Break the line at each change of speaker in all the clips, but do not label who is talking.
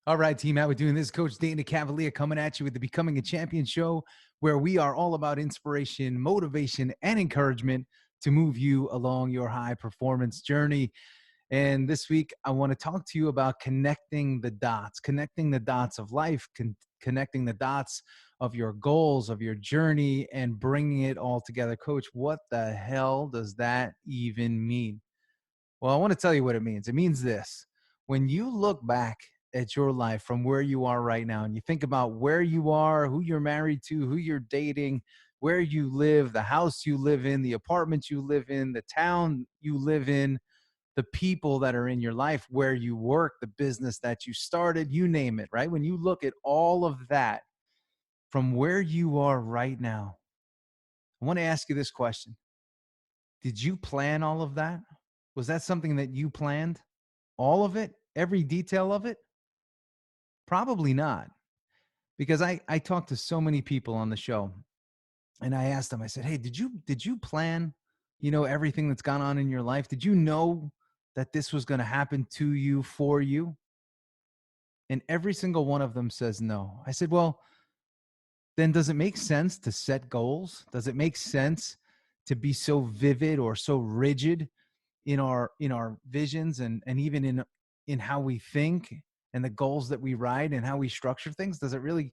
All right, team, how we doing? This is Coach Dana Cavalea coming at you with the Becoming a Champion show, where we are all about inspiration, motivation, and encouragement to move you along your high performance journey. And this week, I want to talk to you about connecting the dots of life, connecting the dots of your goals, of your journey, and bringing it all together. Coach, what the hell does that even mean? Well, I want to tell you what it means. It means this: when you look back at your life from where you are right now and you think about where you are, who you're married to, who you're dating, where you live, the house you live in, the apartment you live in, the town you live in, the people that are in your life, where you work, the business that you started, you name it, right? When you look at all of that from where you are right now, I want to ask you this question. Did you plan all of that? Was that something that you planned? All of it? Every detail of it? Probably not. Because I talked to so many people on the show and I asked them, I said, "Hey, did you plan, everything that's gone on in your life? Did you know that this was going to happen to you for you?" And every single one of them says no. I said, "Well, then does it make sense to set goals? Does it make sense to be so vivid or so rigid in our visions and even in how we think and the goals that we write and how we structure things? Does it really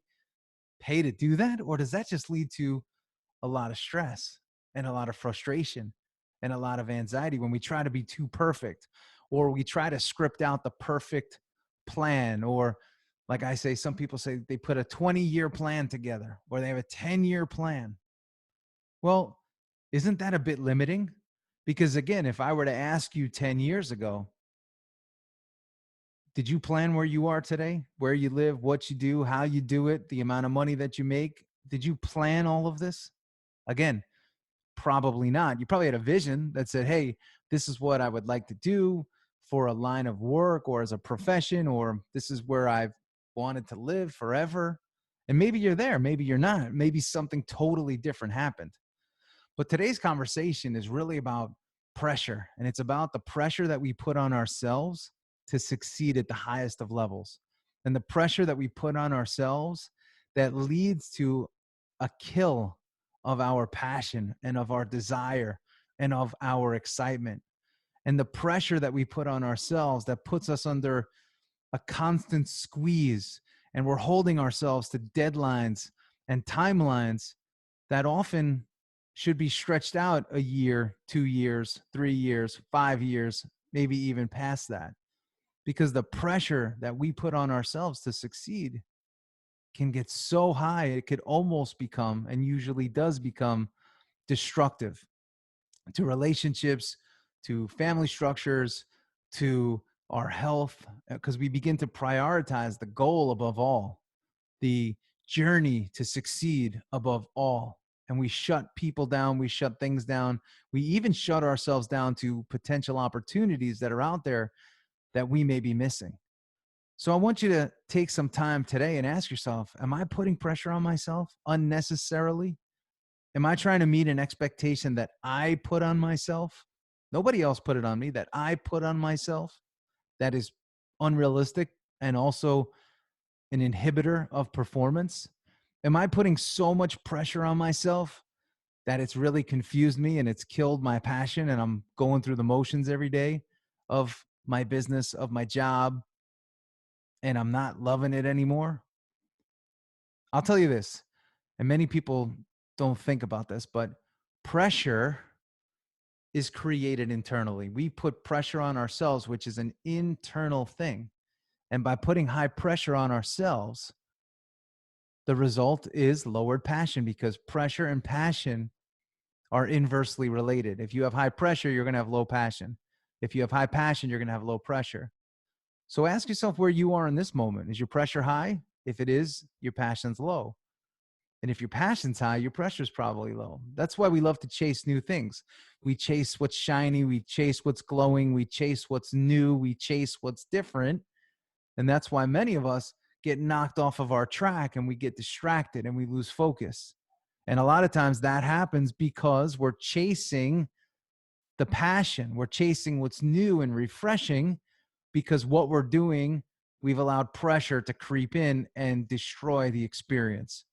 pay to do that, or does that just lead to a lot of stress and a lot of frustration and a lot of anxiety when we try to be too perfect, or we try to script out the perfect plan? Or like I say, some people say they put a 20-year plan together or they have a 10-year plan. Well, isn't that a bit limiting? Because again, if I were to ask you 10 years ago, did you plan where you are today, where you live, what you do, how you do it, the amount of money that you make? Did you plan all of this? Again, probably not. You probably had a vision that said, "Hey, this is what I would like to do for a line of work or as a profession, or this is where I've wanted to live forever." And maybe you're there, maybe you're not. Maybe something totally different happened. But today's conversation is really about pressure, and it's about the pressure that we put on ourselves to succeed at the highest of levels, and the pressure that we put on ourselves that leads to a kill of our passion and of our desire and of our excitement, and the pressure that we put on ourselves that puts us under a constant squeeze, and we're holding ourselves to deadlines and timelines that often should be stretched out a year, 2 years, 3 years, 5 years, maybe even past that. Because the pressure that we put on ourselves to succeed can get so high, it could almost become, and usually does become, destructive to relationships, to family structures, to our health, because we begin to prioritize the goal above all, the journey to succeed above all. And we shut people down, we shut things down, we even shut ourselves down to potential opportunities that are out there that we may be missing. So I want you to take some time today and ask yourself, am I putting pressure on myself unnecessarily? Am I trying to meet an expectation that I put on myself? Nobody else put it on me, that I put on myself, that is unrealistic and also an inhibitor of performance? Am I putting so much pressure on myself that it's really confused me and it's killed my passion, and I'm going through the motions every day of my business, of my job, and I'm not loving it anymore? I'll tell you this, and many people don't think about this, but pressure is created internally. We put pressure on ourselves, which is an internal thing. And by putting high pressure on ourselves, the result is lowered passion, because pressure and passion are inversely related. If you have high pressure, you're going to have low passion. If you have high passion, you're going to have low pressure. So ask yourself where you are in this moment. Is your pressure high? If it is, your passion's low. And if your passion's high, your pressure's probably low. That's why we love to chase new things. We chase what's shiny, we chase what's glowing, we chase what's new, we chase what's different. And that's why many of us get knocked off of our track and we get distracted and we lose focus. And a lot of times that happens because we're chasing the passion. We're chasing what's new and refreshing, because what we're doing We've allowed pressure to creep in and destroy the experience.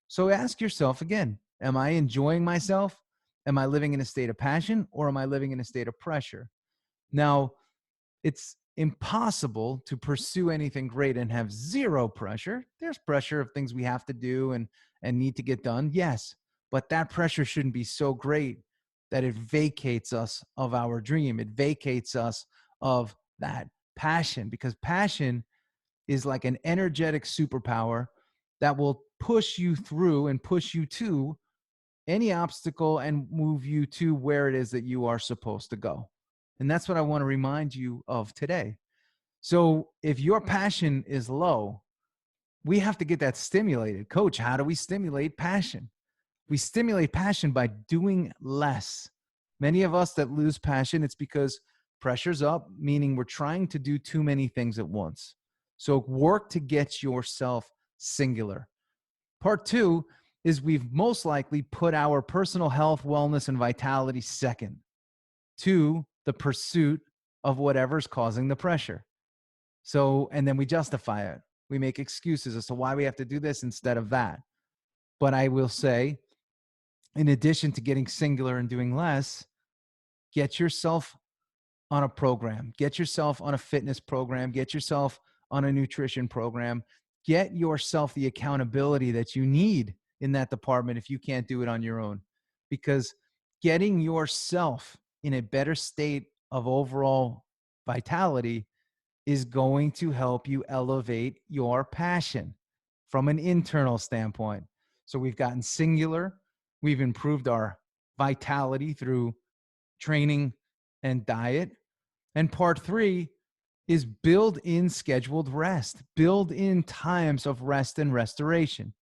So ask yourself again, am I enjoying myself? Am I living in a state of passion, or am I living in a state of pressure? Now, it's impossible to pursue anything great and have zero pressure. There's pressure of things we have to do and need to get done. Yes, but that pressure shouldn't be so great that it vacates us of our dream. It vacates us of that passion, because passion is like an energetic superpower that will push you through and push you to any obstacle and move you to where it is that you are supposed to go. And that's what I want to remind you of today. So if your passion is low, we have to get that stimulated. Coach, how do we stimulate passion? We stimulate passion by doing less. Many of us that lose passion, it's because pressure's up, meaning we're trying to do too many things at once. So work to get yourself singular. Part two is we've most likely put our personal health, wellness, and vitality second to the pursuit of whatever's causing the pressure. So, and then we justify it. We make excuses as to why we have to do this instead of that. But I will say, in addition to getting singular and doing less, get yourself on a program, get yourself on a fitness program, get yourself on a nutrition program, get yourself the accountability that you need in that department if you can't do it on your own. Because getting yourself in a better state of overall vitality is going to help you elevate your passion from an internal standpoint. So we've gotten singular, we've improved our vitality through training and diet. And part three is build in scheduled rest, build in times of rest and restoration.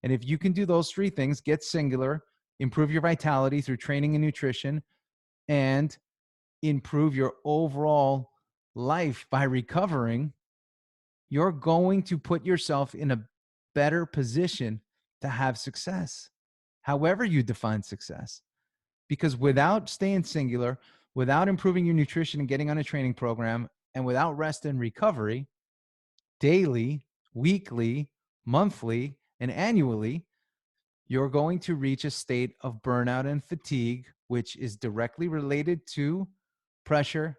And if you can do those three things, get singular, improve your vitality through training and nutrition, and improve your overall life by recovering, you're going to put yourself in a better position to have success, however you define success. Because without staying singular, without improving your nutrition and getting on a training program, and without rest and recovery, daily, weekly, monthly, and annually, you're going to reach a state of burnout and fatigue, which is directly related to pressure,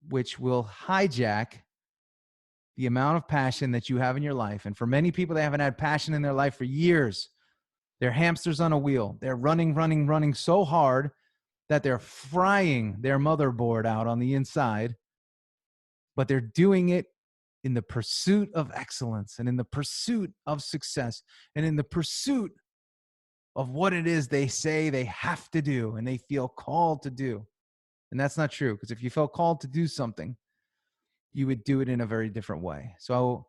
which will hijack the amount of passion that you have in your life. And for many people, they haven't had passion in their life for years. They're hamsters on a wheel. They're running so hard that they're frying their motherboard out on the inside, but they're doing it in the pursuit of excellence and in the pursuit of success and in the pursuit of what it is they say they have to do and they feel called to do. And that's not true, because if you felt called to do something, you would do it in a very different way. So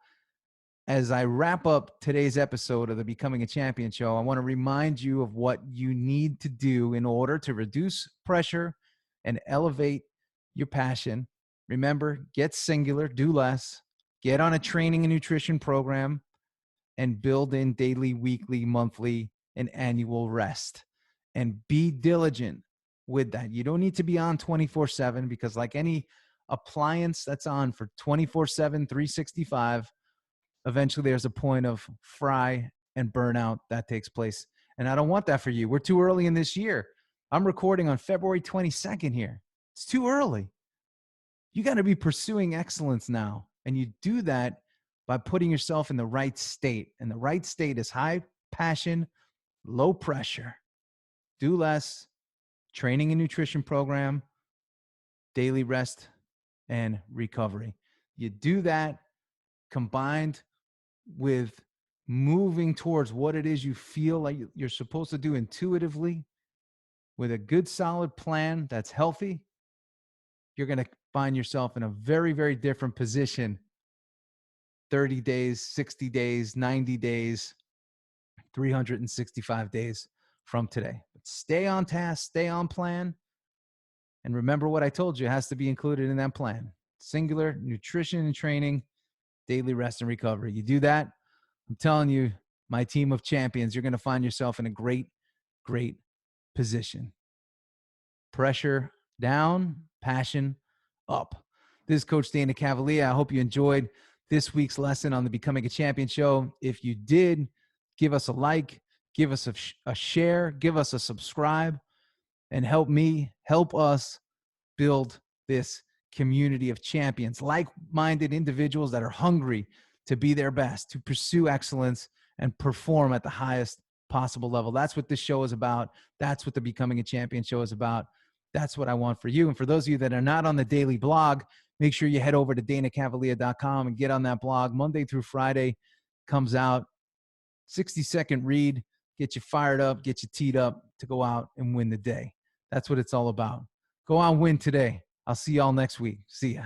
as I wrap up today's episode of the Becoming a Champion show, I want to remind you of what you need to do in order to reduce pressure and elevate your passion. Remember, get singular, do less, get on a training and nutrition program, and build in daily, weekly, monthly, and annual rest. And be diligent with that. You don't need to be on 24/7, because like any appliance that's on for 24/7, 365, eventually there's a point of fry and burnout that takes place. And I don't want that for you. We're too early in this year. I'm recording on February 22nd here. It's too early. You got to be pursuing excellence now. And you do that by putting yourself in the right state. And the right state is high passion, low pressure, do less, training and nutrition program, daily rest and recovery. You do that combined with moving towards what it is you feel like you're supposed to do intuitively, with a good solid plan that's healthy, you're going to find yourself in a very, very different position 30 days, 60 days, 90 days, 365 days from today. But stay on task, stay on plan, and remember what I told you has to be included in that plan: singular, nutrition and training, daily rest and recovery. You do that, I'm telling you, my team of champions, you're going to find yourself in a great, great position. Pressure down, passion up. This is Coach Dana Cavalea. I hope you enjoyed this week's lesson on the Becoming a Champion show. If you did, give us a like, give us a share, give us a subscribe, and help us build this community of champions, like-minded individuals that are hungry to be their best, to pursue excellence and perform at the highest possible level. That's what this show is about. That's what the Becoming a Champion show is about. That's what I want for you. And for those of you that are not on the daily blog, make sure you head over to danacavalea.com and get on that blog. Monday through Friday comes out, 60-second read, get you fired up, get you teed up to go out and win the day. That's what it's all about. Go out and win today. I'll see y'all next week. See ya.